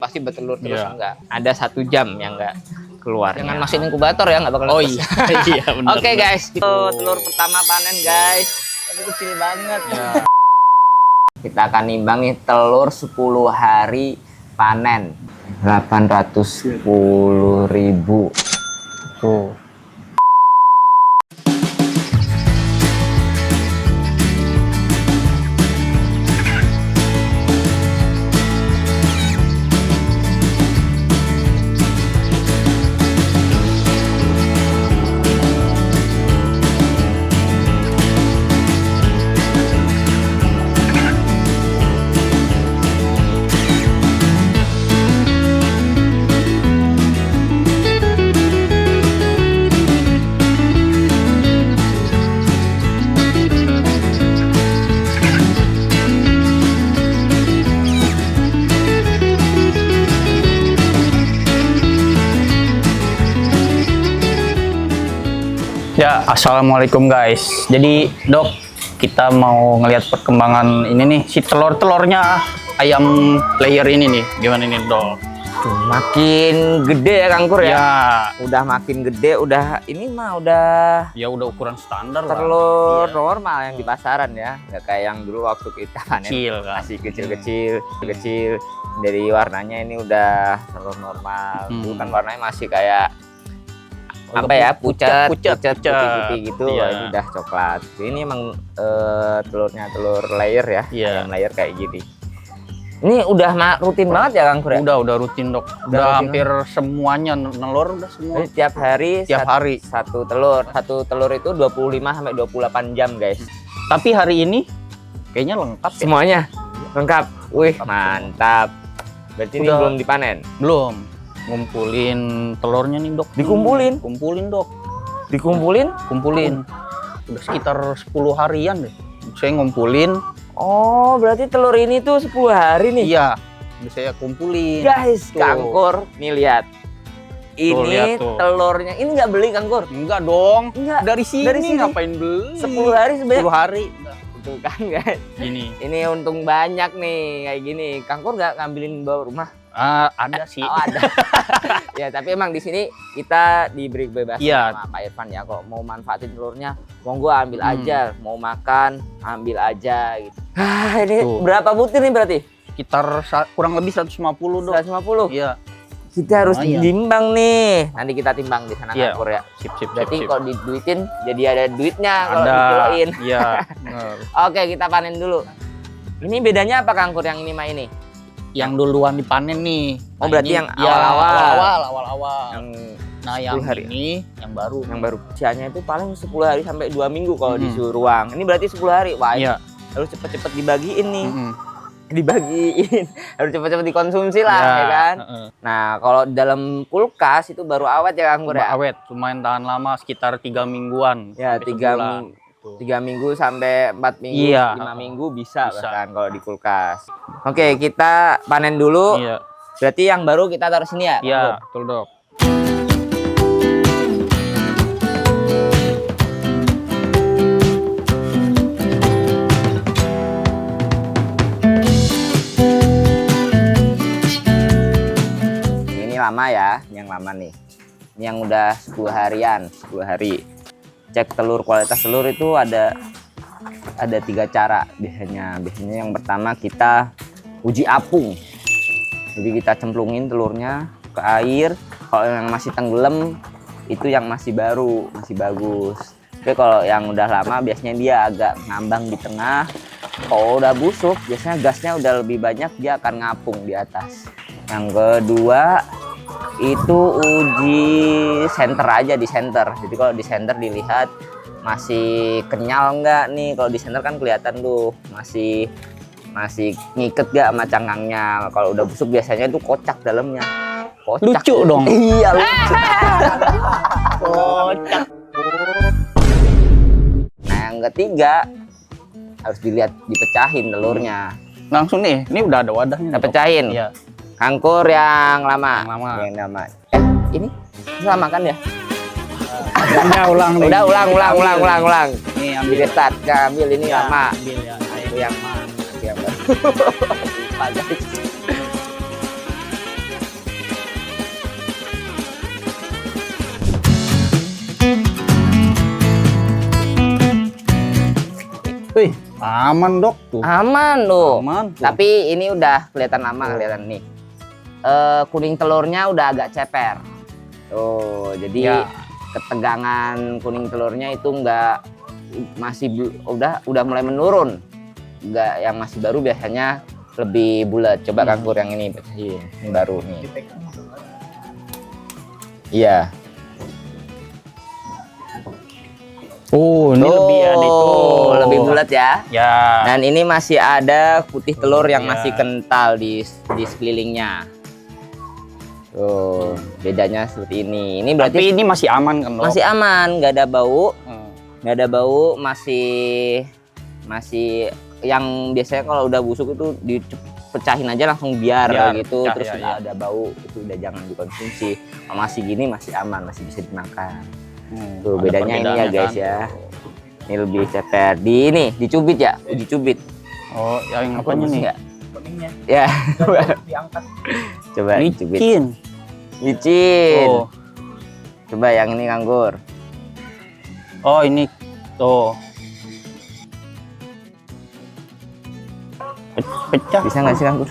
pasti bertelur terus enggak. Ada 1 jam yang enggak keluar. Jangan masukin inkubator ya, nggak bakal. Oh iya, iya benar. Oke guys, itu telur pertama panen guys. Tapi kecil banget. Ya. Kita akan nimbang nih telur 10 hari panen. 810.000. Tuh. Ya, assalamualaikum guys. Jadi dok, kita mau ngelihat perkembangan ini nih, si telur-telurnya ayam layer ini nih. Gimana nih dok? Makin gede ya Kangkur ya? Ya. Udah makin gede, udah ini mah udah. Ya udah ukuran standar lah. Telur normal yang di pasaran ya, nggak kayak yang dulu waktu kita panen. Kecil kan? Masih kecil. Dari warnanya ini udah telur normal. Dulu kan warnanya masih kayak apa ya, pucat putih-putih gitu. Iya. Ini udah coklat. Ini emang telurnya telur layer ya, ayam layer kayak gini. Ini udah rutin banget ya Kang Kur? Udah rutin dok. Udah hampir semuanya nelur udah semua. Jadi tiap hari satu telur. Satu telur itu 25 sampai 28 jam guys. Tapi hari ini kayaknya lengkap ya? Semuanya lengkap. Wih mantap. Berarti ini belum dipanen? Belum. Ngumpulin telurnya nih dok. Dikumpulin? Kumpulin dok. Kumpulin? Udah sekitar 10 harian deh saya ngumpulin. Oh berarti telur ini tuh 10 hari nih? Iya, udah saya kumpulin guys. Kangkur nih lihat. Ini lihat telurnya. Ini nggak beli Kangkur? Enggak dong. Enggak. Dari sini ngapain beli? 10 hari sebenarnya. 10 hari. Tuh kan guys. Ini untung banyak nih kayak gini. Kangkur nggak ngambilin bawa rumah? Ada sih. Oh, ada. Ya tapi emang di sini kita diberi kebebasan sama Pak Irfan ya. Kalau mau manfaatin telurnya, monggo ambil aja. Mau makan, ambil aja gitu. Ini berapa butir nih berarti? Sekitar kurang lebih 150 dong. 150? Iya. Kita harus timbang nih. Nanti kita timbang di sana Kangkur ya. Sip. Berarti kalau diduitin jadi ada duitnya kalau dikiloin. Iya. Oke, kita panen dulu. Ini bedanya apa Kangkur yang ini sama ini? Yang duluan dipanen nih. Oh berarti yang awal-awal. Yang hari ini yang baru. Usianya itu paling 10 hari sampai 2 minggu kalau disuruh ruang. Ini berarti 10 hari. Wah, harus cepet-cepet dibagiin nih. Dibagiin. Harus cepet-cepet dikonsumsi lah ya kan. Nah, kalau dalam kulkas itu baru awet ya Kangkur ya. Awet, lumayan tahan lama sekitar 3 mingguan. Ya, 3 minggu sampai 4 minggu, 5 minggu bisa bahkan kalau di kulkas. Oke, kita panen dulu. Iya. Berarti yang baru kita taruh sini ya? Iya, betul dok. Ini lama ya, yang lama nih. Ini yang udah 10 harian, 10 hari. Cek telur, kualitas telur itu ada 3 cara biasanya yang pertama kita uji apung. Jadi kita cemplungin telurnya ke air. Kalau yang masih tenggelam itu yang masih baru, masih bagus. Tapi kalau yang udah lama biasanya dia agak ngambang di tengah. Kalau udah busuk biasanya gasnya udah lebih banyak, dia akan ngapung di atas. Yang kedua itu uji senter aja, di senter. Jadi kalau di senter dilihat masih kenyal enggak nih. Kalau di senter kan kelihatan tuh masih ngiket gak sama cangkangnya. Kalau udah busuk biasanya itu kocak dalamnya. Kocak. Lucu dong. Iya lucu. Kocak. Nah yang ketiga harus dilihat dipecahin telurnya. Langsung nih, ini udah ada wadahnya. Kita pecahin. Iya. Kangkur yang lama. Yang lama. Ini lama kan ya? Ulang. Udah ulang. Nih ambil restart, ambil ini lama. Ambil ya. Itu yang baru. Lupa guys. Aman dok tuh. Aman loh. Aman tuh. Tapi ini udah kelihatan lama, kelihatan nih. Kuning telurnya udah agak ceper. Tuh, jadi Ya. ketegangan kuning telurnya itu enggak udah mulai menurun. Enggak, yang masih baru biasanya lebih bulat. Coba Kangkur yang ini pecahin. Ini baru nih. Iya. Oh, ini lebih ada itu. Lebih bulat ya. Ya. Dan ini masih ada putih telur yang Iya. masih kental di sekelilingnya. Tuh, bedanya seperti ini. Ini berarti Tapi ini masih aman kan dok? masih aman, nggak ada bau, Hmm. nggak ada bau, masih yang biasanya kalau udah busuk itu dipecahin aja langsung biar Biar, gitu, pecah, terus ya, nggak ya. ada bau, itu udah jangan dikonsumsi. Kalau masih gini masih aman, masih bisa dimakan. Tuh Ada bedanya ini ya perbedaannya guys kan? ya. Ini lebih ceper. Di ini dicubit ya, uji cubit. Oh, yang Apa apanya nih? enggak? Kuningnya Ya, diangkat. coba dicubit. Licin. Licin. Oh. Coba yang ini Kangkur. Oh, ini tuh. Pecah. Bisa nggak sih Kangkur?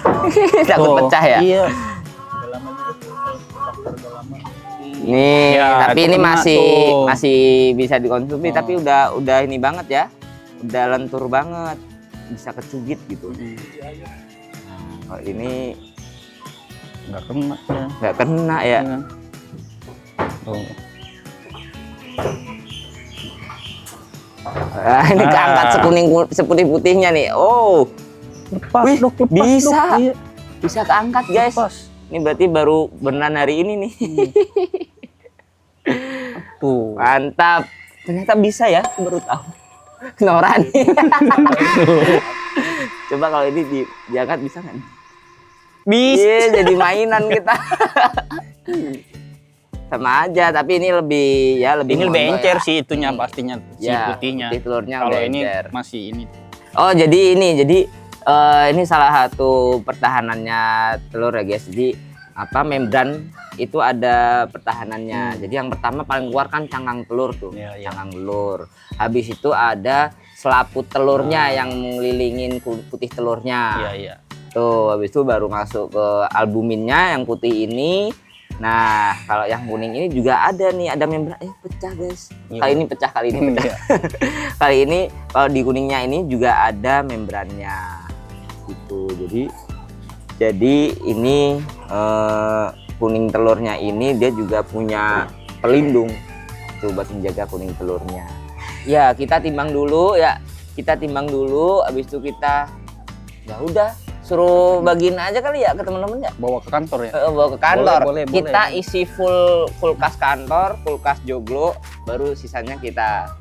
Takut Tuh, pecah ya? Iya. Udah lama juga tuh, faktor udah lama. Nih, Ya, tapi itu ini kena masih tuh. masih bisa dikonsumsi, Oh. tapi udah ini banget ya. Udah lentur banget. Bisa kecubit gitu. Nah, kalau ini Nggak kena ya. nggak kena ya. Iya. Tuh. Nah, ini keangkat sekuning putihnya nih. Oh, Lepas Wih, dok, lepas bisa. dok. Iya. bisa keangkat guys. Lepas. Ini berarti baru berenang hari ini nih. Tuh. Mantap. Ternyata bisa ya, aku baru tahu. Nora nih. Coba kalau ini diangkat bisa nggak? Bisa. Iya, jadi mainan kita. Sama aja, tapi ini lebih lebih Ini lebih mondo encer ya. sih itunya pastinya si Ya, putihnya. putih telurnya Kalau udah ini encer. masih ini. Oh, jadi ini salah satu pertahanannya telur ya guys. Jadi membran itu ada pertahanannya. Jadi yang pertama paling keluar kan cangkang telur tuh. Iya, iya. Cangkang telur. Habis itu ada selaput telurnya yang mengelilingin putih telurnya. Iya, iya. Tuh, habis itu baru masuk ke albuminnya yang putih ini. Nah, kalau yang kuning ini juga ada nih, ada membran. Pecah guys. Iya. Kali ini pecah, kali ini pecah. Iya. Kali ini kalau di kuningnya ini juga ada membrannya. Gitu. Jadi ini kuning telurnya ini dia juga punya pelindung. Coba menjaga kuning telurnya. Ya, kita timbang dulu ya. Kita timbang dulu, habis itu kita ya udah suruh bagiin aja kali ya ke teman-teman ya. Bawa ke kantor ya. Bawa ke kantor. Boleh, Kita boleh. isi full kulkas kantor, kulkas joglo, baru sisanya kita.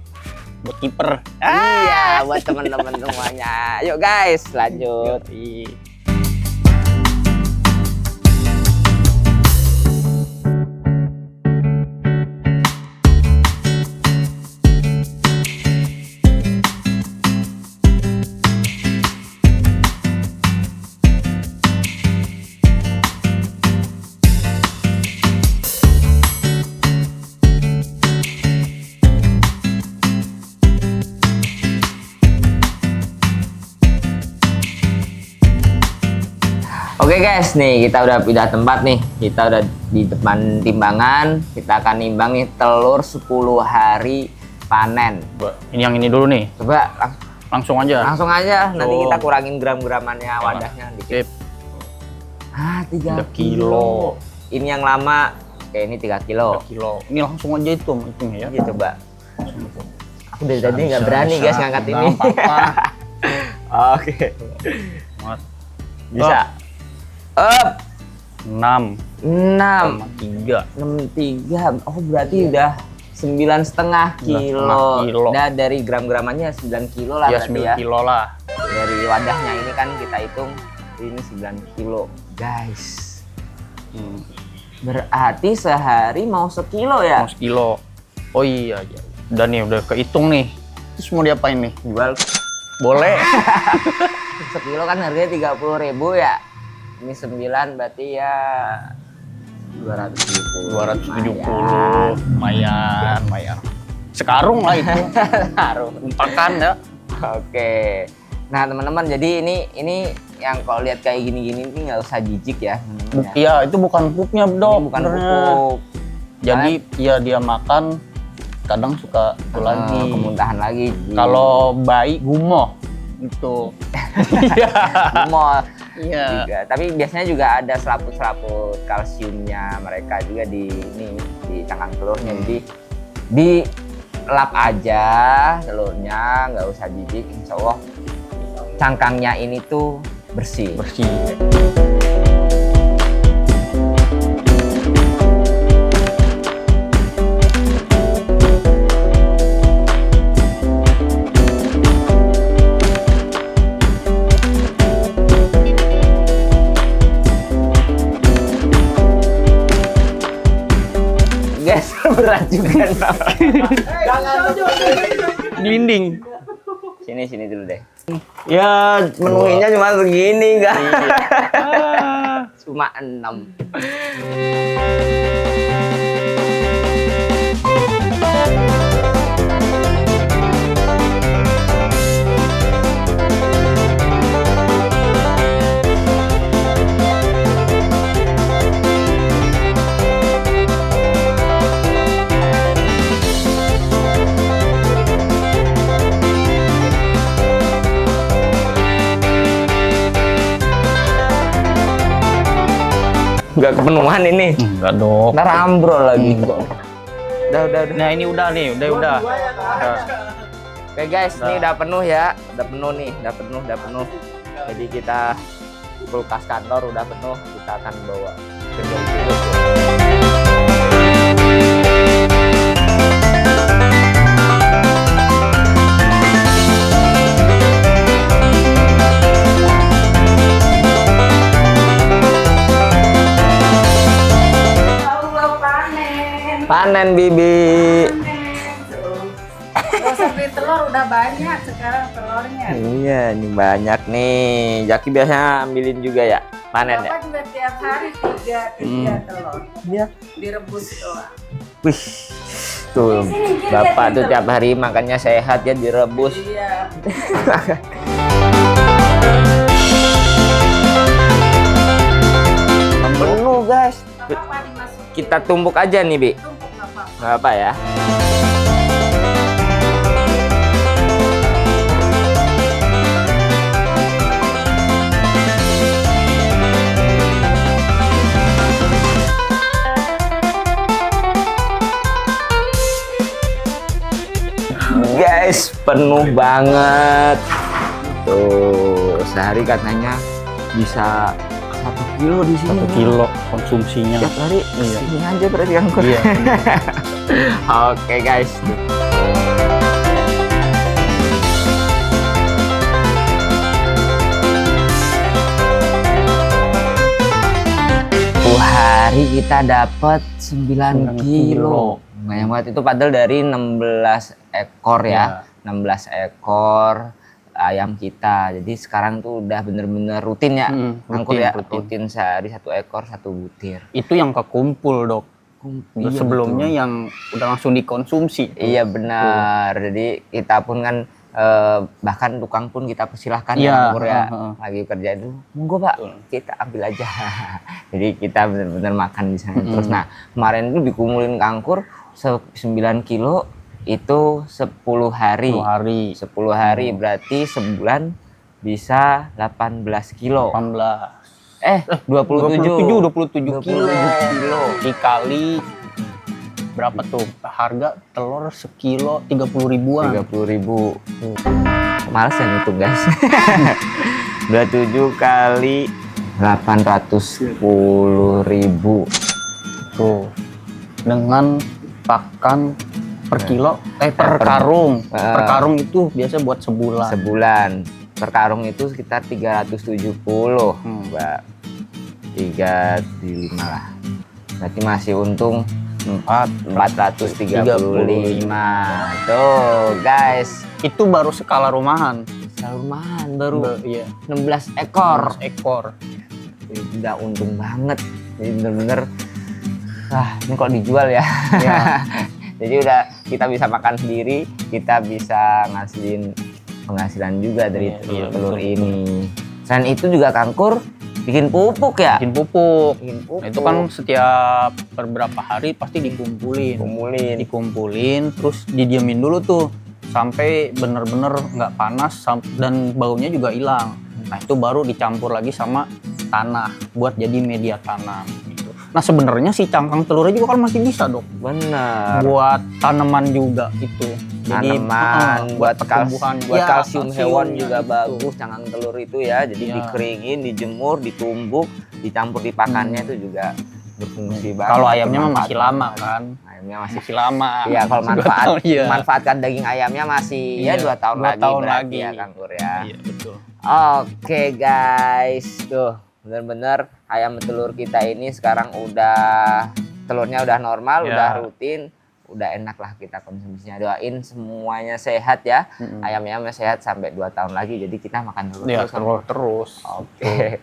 Buat kiper. Iya, buat teman-teman semuanya. Yuk guys, lanjut. Yoi. Oke guys, nih kita udah pindah tempat nih. Kita udah di depan timbangan. Kita akan nimbang nih telur 10 hari panen. Ini yang ini dulu nih. Coba Langsung aja. langsung aja. Nanti Oh. kita kurangin gram-gramannya wadahnya dikit. Sip. 3 3 kilo. Ini yang lama. Oke, ini 3 kilo. 3 kilo. Ini langsung aja itu hitungnya ya. Iya, coba. Aku dari tadi nggak berani guys ngangkat ini. Apa-apa. Oke. Mas. Bisa. Up. 6 6. 3. 63. Oh, berarti udah 9,5 kilo. kilo. Nah, dari gram-gramannya 9 kilo lah Ya berarti 9 ya. kilo lah. Dari wadahnya ini kan kita hitung ini 9 kilo. Guys. Berarti sehari mau sekilo ya? Mau sekilo. Oh iya, iya. Udah nih, udah kehitung nih. Terus mau diapain nih? Jual Boleh. sekilo kan harganya 30.000 ya. Ini 9 berarti ya 270. 270. Lumayan. Sekarung lah itu. Taruh. Umpakan ya. Oke. Nah teman-teman, jadi ini yang kalau lihat kayak gini-gini ini nggak usah jijik ya. Iya, itu bukan pupnya, Dok. Ini bukan sebenarnya. pupuk. Jadi ya dia makan kadang suka itu lagi. Kemuntahan lagi. Kalau bayi gumoh itu. Iya. Mau Iya. juga. Tapi biasanya juga ada selaput-selaput kalsiumnya mereka juga di cangkang telurnya. Jadi di lap aja telurnya, nggak usah jijik. Insya Allah cangkangnya ini tuh bersih. Guys, berat juga. Dinding. Sini dulu deh. Ya, menuhinya cuma segini, enggak. Cuma 6. Enggak kepenuhan ini. Enggak, Dok. Ntar ambrol lagi. Udah. Nah, ini udah nih, udah. Oke guys, ini udah penuh ya. Udah penuh nih, udah penuh. Jadi kita kulkas kantor udah penuh, kita akan bawa ke dulu. Panen Bibi. Gak usah beli telur, udah banyak sekarang telurnya. Iya, ini banyak nih. Jaki biasanya ambilin juga ya, panen ya. Bapak juga tiap hari tiga telur. Iya. Direbus doang. Wih, tuh Bapak tuh tiap hari makannya sehat ya, direbus. Iya. Penuh guys. Apa dimasukin? Kita tumbuk aja nih Bi. Tumpuk nggak apa-apa. Nggak apa ya. Guys, penuh banget. Tuh, sehari katanya bisa 1 kilo di sini. 1 kilo konsumsinya. Tiap hari Iya. sini aja berarti angkut. Iya. Oke guys. Hari kita dapat 9 kilo. Lumayan banget itu, padahal dari 16 ekor ya. 16 ekor ayam kita. Jadi sekarang tuh udah bener-bener rutin ya. Angkur ya, rutin sehari 1 ekor 1 butir. Itu yang kekumpul, Dok. Iya, Sebelumnya betul. yang udah langsung dikonsumsi. Iya benar. Jadi kita pun kan bahkan tukang pun kita persilahkan Iya, ya, Angkur ya. heeh. Lagi kerja itu, monggo Pak, kita ambil aja. Jadi kita benar-benar makan di sana terus. Nah, kemarin itu dikumulin ke Angkur 9 kilo itu 10 hari. 10 hari berarti sebulan bisa 18 kilo. 27 kilo. kilo. Dikali berapa tuh? Harga telur sekilo 30 ribuan. 30.000. Males ya ngitung guys. 27 kali 810.000. Tuh. Dengan pakan per kilo, per karung. Per karung itu biasa buat sebulan. Sebulan. Per karung itu sekitar 370, Mbak. 35 lah. Berarti masih untung 435. Tuh, guys. Itu baru skala rumahan. Rumahan baru Iya. 16 ekor. Ekor. Udah untung banget. Jadi bener-bener ini kok dijual ya. Iya. Jadi udah kita bisa makan sendiri, kita bisa ngasihin penghasilan juga dari Iya, telur betul. ini. Selain itu juga Kangkur bikin pupuk ya. Bikin pupuk. Bikin pupuk. Nah, itu kan setiap beberapa hari pasti dikumpulin. Dikumpulin, terus didiemin dulu tuh sampai bener-bener nggak panas dan baunya juga hilang. Nah itu baru dicampur lagi sama tanah buat jadi media tanam. Gitu. Nah sebenarnya si cangkang telurnya juga kan masih bisa dok Bener. buat tanaman juga itu. Jadi Tanaman buat pertumbuhan, buat ya, kalsium hewan kalsiumnya juga itu. bagus cangkang telur itu ya. Jadi Ya. dikeringin, dijemur, ditumbuk, dicampur di pakannya itu juga berfungsi banget. Kalau ayamnya mah masih Bermanfaat lama banget. kan. Ayamnya masih Masih lama. Iya, kalau 2 tahun, iya. manfaatkan daging ayamnya masih ya Iya, 2 tahun 2 lagi tahun berarti lagi. ya Kangkur ya. Iya betul. Oke guys, tuh bener-bener ayam telur kita ini sekarang telurnya udah normal, Ya. udah rutin, udah enak lah kita konsumsinya. Doain semuanya sehat ya, ayam-ayamnya sehat sampai 2 tahun lagi. Jadi kita makan telur Ya terus. terus. Oke.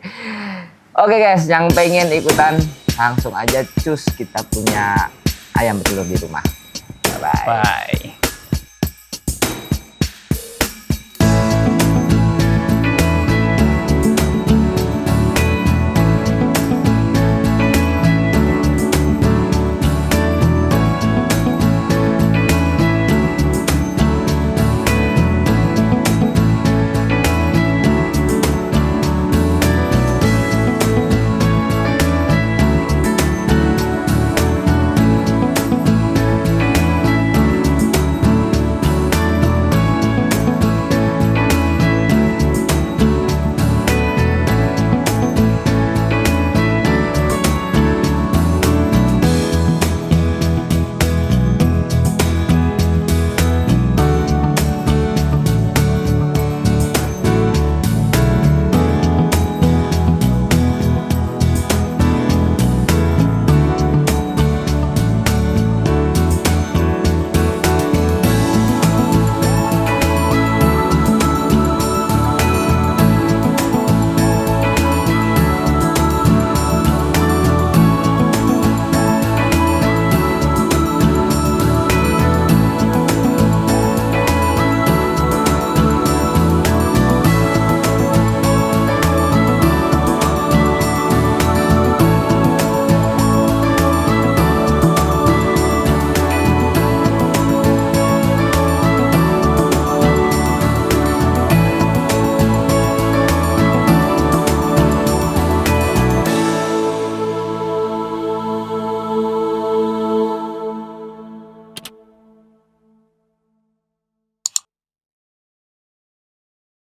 Oke guys, yang pengen ikutan langsung aja cus kita punya ayam telur di rumah. Bye bye. Bye.